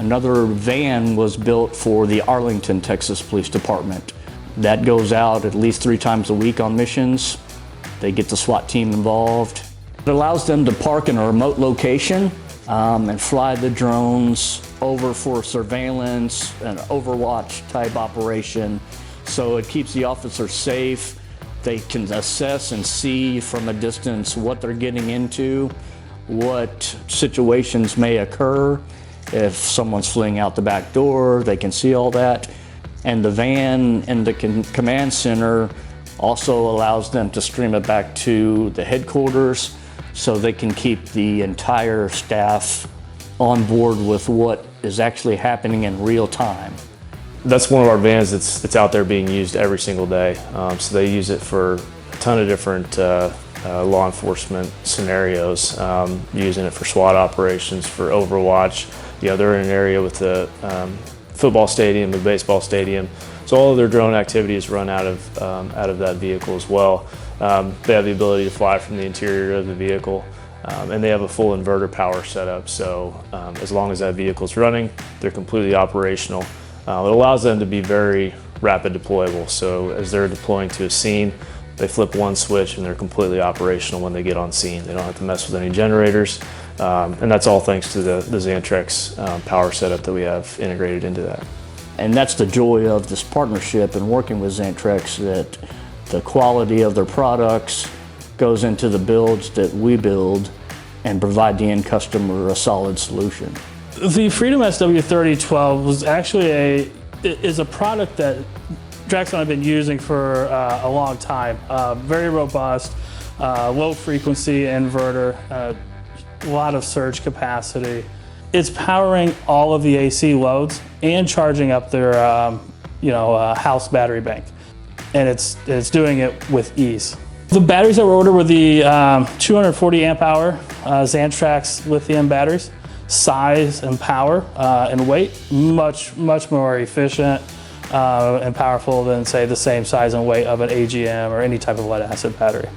Another van was built for the Arlington, Texas Police Department. That goes out at least 3 times a week on missions. They get the SWAT team involved. It allows them to park in a remote location and fly the drones over for surveillance and overwatch type operation. So it keeps the officers safe. They can assess and see from a distance what they're getting into, what situations may occur. If someone's fleeing out the back door, they can see all that. And the van and the command center also allows them to stream it back to the headquarters so they can keep the entire staff on board with what is actually happening in real time. That's one of our vans that's out there being used every single day. So they use it for a ton of different law enforcement scenarios, using it for SWAT operations, for overwatch. You know, they're in an area with the football stadium, the baseball stadium. So all of their drone activity is run out of that vehicle as well. They have the ability to fly from the interior of the vehicle, and they have a full inverter power setup. So as long as that vehicle's running, they're completely operational. It allows them to be very rapid deployable. So as they're deploying to a scene, they flip one switch and they're completely operational when they get on scene. They don't have to mess with any generators. And that's all thanks to the Xantrex power setup that we have integrated into that. And that's the joy of this partnership and working with Xantrex, that the quality of their products goes into the builds that we build and provide the end customer a solid solution. The Freedom SW3012 was actually is a product that DRAXXON have been using for a long time. Very robust, low frequency inverter, a lot of surge capacity. It's powering all of the AC loads and charging up their house battery bank. And it's doing it with ease. The batteries that were ordered were the 240 amp hour Xantrex lithium batteries. Size and power and weight, much more efficient and powerful than, say, the same size and weight of an AGM or any type of lead acid battery.